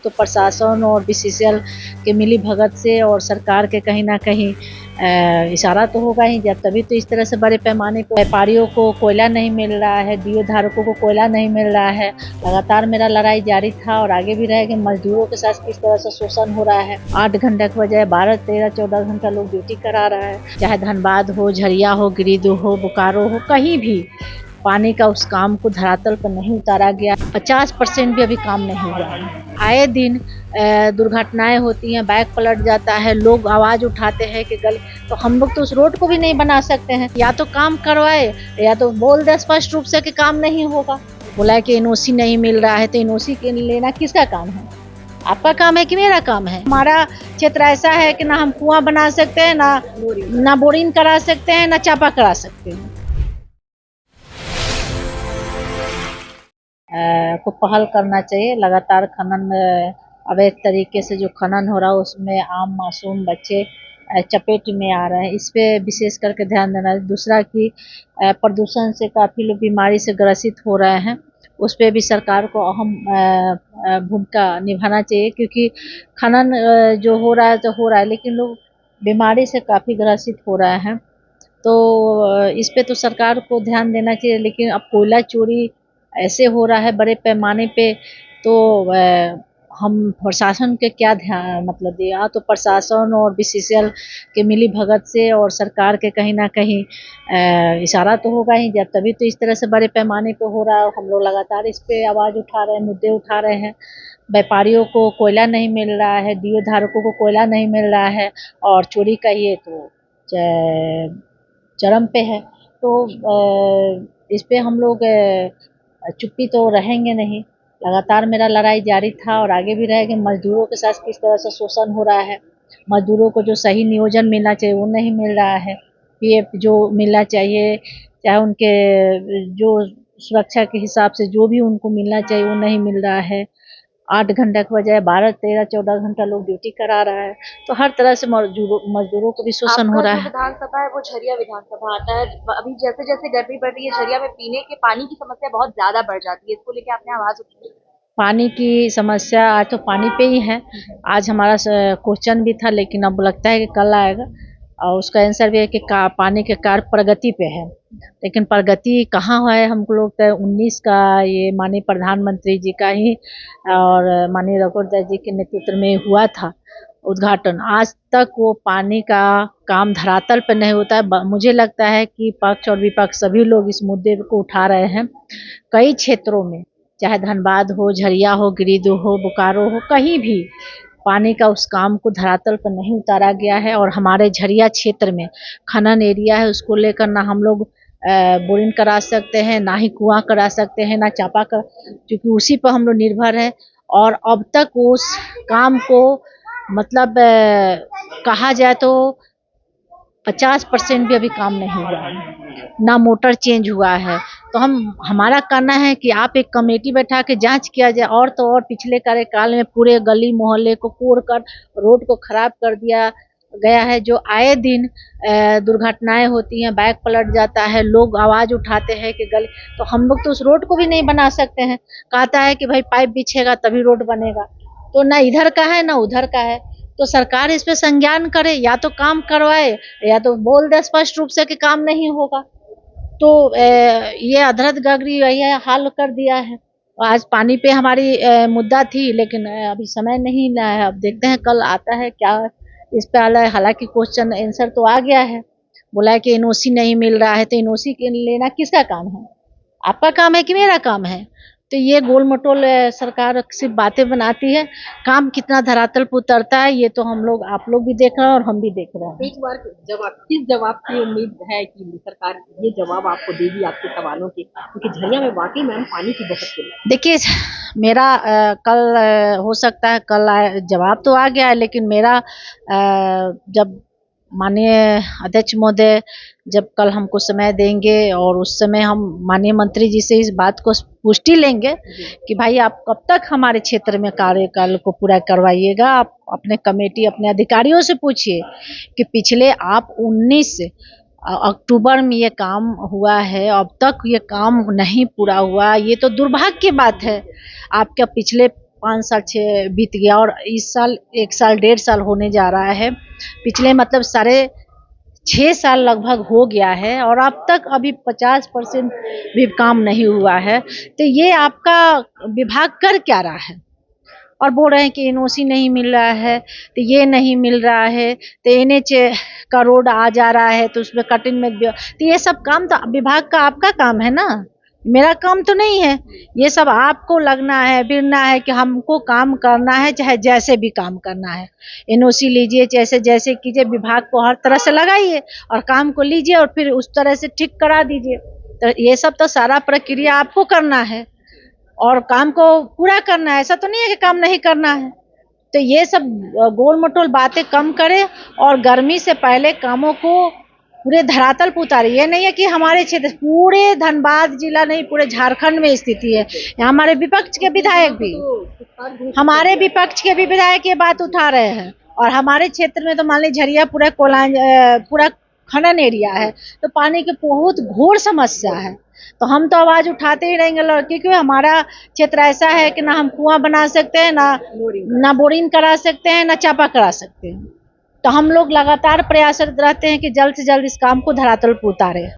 तो प्रशासन और बीसीसीएल के मिली भगत से और सरकार के कहीं ना कहीं इशारा तो होगा ही, जब तभी तो इस तरह से बड़े पैमाने पर व्यापारियों को कोयला नहीं मिल रहा है, डीओ धारकों को कोयला नहीं मिल रहा है। लगातार मेरा लड़ाई जारी था और आगे भी रहेगी। मजदूरों के साथ किस तरह से शोषण हो रहा है, 8 घंटे के बजाय 12, 13, 14 घंटा लोग ड्यूटी करा रहा है। चाहे धनबाद हो, झरिया हो, गिरिडीह हो, बोकारो हो, कहीं भी पानी का उस काम को धरातल पर नहीं उतारा गया। 50% भी अभी काम नहीं हुआ है। आए दिन दुर्घटनाएं होती हैं, बाइक पलट जाता है, लोग आवाज़ उठाते हैं कि गली, तो हम लोग तो उस रोड को भी नहीं बना सकते हैं। या तो काम करवाए या तो बोल दे स्पष्ट रूप से कि काम नहीं होगा। बोला है कि एनओसी नहीं मिल रहा है, तो एनओसी लेना किसका काम है? आपका काम है कि मेरा काम है? हमारा क्षेत्र ऐसा है कि ना हम कुआं बना सकते हैं, ना बोरिंग करा सकते हैं, ना चापा करा सकते हैं। को पहल करना चाहिए। लगातार खनन में अवैध तरीके से जो खनन हो रहा है उसमें आम मासूम बच्चे चपेट में आ रहे हैं, इस पे विशेष करके ध्यान देना है। दूसरा कि प्रदूषण से काफ़ी लोग बीमारी से ग्रसित हो रहे हैं, उस पे भी सरकार को अहम भूमिका निभाना चाहिए, क्योंकि खनन जो हो रहा है तो हो रहा है, लेकिन लोग बीमारी से काफ़ी ग्रसित हो रहे हैं। तो इस पे तो सरकार को ध्यान देना चाहिए। लेकिन अब कोयला चोरी ऐसे हो रहा है बड़े पैमाने पे, तो हम प्रशासन के क्या ध्यान मतलब दिया, तो प्रशासन और बीसीसीएल के मिली भगत से और सरकार के कहीं ना कहीं इशारा तो होगा ही, जब तभी तो इस तरह से बड़े पैमाने पे हो रहा है। हम लोग लगातार इस पे आवाज़ उठा रहे हैं, मुद्दे उठा रहे हैं। व्यापारियों को कोयला नहीं मिल रहा है, डीओ धारकों को कोयला नहीं मिल रहा है, और चोरी का ये तो चरम पे है। तो इस पे हम लोग चुप्पी तो रहेंगे नहीं। लगातार मेरा लड़ाई जारी था और आगे भी रहेगी। मजदूरों के साथ किस तरह से शोषण हो रहा है, मजदूरों को जो सही नियोजन मिलना चाहिए वो नहीं मिल रहा है। पीएफ जो मिलना चाहिए, चाहे उनके जो सुरक्षा के हिसाब से जो भी उनको मिलना चाहिए वो नहीं मिल रहा है। 8 घंटे के बजाय 12, 13, 14 घंटा लोग ड्यूटी करा रहा है। तो हर तरह से मजदूरों को भी शोषण हो रहा है। विधानसभा है वो झरिया विधानसभा आता है। अभी जैसे जैसे गर्मी बढ़ रही है, झरिया में पीने के पानी की समस्या बहुत ज्यादा बढ़ जाती है। इसको लेके आपने आवाज उठाई? पानी की समस्या आज तो पानी पे ही है। आज हमारा क्वेश्चन भी था, लेकिन अब लगता है कि कल आएगा, और उसका आंसर भी है कि पानी के कार्य प्रगति पे है। लेकिन प्रगति कहाँ है? हमको लोग तो 19 का ये माननीय प्रधानमंत्री जी का ही और माननीय रघुवर दास जी के नेतृत्व में हुआ था उद्घाटन। आज तक वो पानी का काम धरातल पर नहीं होता है। मुझे लगता है कि पक्ष और विपक्ष सभी लोग इस मुद्दे को उठा रहे हैं। कई क्षेत्रों में, चाहे धनबाद हो, झरिया हो, गिरिडीह हो, बोकारो हो, कहीं भी पानी का उस काम को धरातल पर नहीं उतारा गया है। और हमारे झरिया क्षेत्र में खनन एरिया है, उसको लेकर ना हम लोग बोरिंग करा सकते हैं, ना ही कुआं करा सकते हैं, ना चापा कर, क्योंकि उसी पर हम लोग निर्भर हैं। और अब तक उस काम को मतलब कहा जाए तो 50% भी अभी काम नहीं हुआ है, ना मोटर चेंज हुआ है। तो हमारा कहना है कि आप एक कमेटी बैठा के जांच किया जाए। और तो और पिछले कार्यकाल में पूरे गली मोहल्ले को कोड़ कर रोड को खराब कर दिया गया है। जो आए दिन दुर्घटनाएं होती हैं, बाइक पलट जाता है, लोग आवाज़ उठाते हैं कि गली, तो हम लोग तो उस रोड को भी नहीं बना सकते हैं। कहता है कि भाई पाइप बिछेगा तभी रोड बनेगा, तो ना इधर का है ना उधर का है। तो सरकार इस पे संज्ञान करे, या तो काम करवाए या तो बोल दे स्पष्ट रूप से कि काम नहीं होगा। तो ये अधरत गगरी यही हाल कर दिया है। आज पानी पे हमारी मुद्दा थी, लेकिन अभी समय नहीं ना है। अब देखते हैं कल आता है क्या इस पे आला है। हालांकि क्वेश्चन आंसर तो आ गया है। बोला है कि एनओसी नहीं मिल रहा है, तो एनओसी लेना किसका काम है? आपका काम है कि मेरा काम है? तो ये गोल मटोल सरकार सिर्फ बातें बनाती है। काम कितना धरातल पर उतरता है ये तो हम लोग, आप लोग भी देख रहे हैं और हम भी देख रहे हैं। एक बार किस जवाब की उम्मीद है कि सरकार ये जवाब आपको देगी आपके सवालों के, क्योंकि झरिया में वाकई में पानी की बहुत किल्लत है। देखिए, मेरा कल हो सकता है कल जवाब तो आ गया है, लेकिन मेरा जब माननीय अध्यक्ष महोदय जब कल हमको समय देंगे और उस समय हम माननीय मंत्री जी से इस बात को पुष्टि लेंगे कि भाई आप कब तक हमारे क्षेत्र में कार्यकाल को पूरा करवाइएगा। आप अपने कमेटी, अपने अधिकारियों से पूछिए कि पिछले आप 19 अक्टूबर में ये काम हुआ है, अब तक ये काम नहीं पूरा हुआ। ये तो दुर्भाग्य की बात है। आपका पिछले 5 साल 6 बीत गया और इस साल 1 साल 1.5 साल होने जा रहा है। पिछले मतलब 6.5 साल लगभग हो गया है और अब तक अभी 50% भी काम नहीं हुआ है। तो ये आपका विभाग कर क्या रहा है? और बोल रहे हैं कि एनओसी नहीं मिल रहा है, तो ये नहीं मिल रहा है, तो एनएच का रोड आ जा रहा है तो उसमें कटिंग में तो ये सब काम तो विभाग का आपका काम है ना, मेरा काम तो नहीं है। ये सब आपको लगना है बिरना है कि हमको काम करना है, चाहे जैसे भी काम करना है। एनओसी लीजिए, जैसे जैसे कीजिए, विभाग को हर तरह से लगाइए और काम को लीजिए और फिर उस तरह से ठीक करा दीजिए। तो ये सब तो सारा प्रक्रिया आपको करना है और काम को पूरा करना है, ऐसा तो नहीं है कि काम नहीं करना है। तो ये सब गोल मटोल बातें कम करें और गर्मी से पहले कामों को पूरे धरातल पर उतारे। ये नहीं है कि हमारे क्षेत्र, पूरे धनबाद जिला नहीं, पूरे झारखंड में स्थिति है। हमारे विपक्ष के विधायक भी, हमारे विपक्ष के भी विधायक ये बात उठा रहे हैं और हमारे क्षेत्र में तो मान लीजिए झरिया पूरा खनन एरिया है, तो पानी की बहुत घोर समस्या है। तो हम तो आवाज उठाते ही रहेंगे, क्योंकि हमारा क्षेत्र ऐसा है कि ना हम कुआं बना सकते हैं, ना बोरिंग करा सकते हैं, ना चापा करा सकते हैं। तो हम लोग लगातार प्रयासरत रहते हैं कि जल्द से जल्द इस काम को धरातल पर उतारें।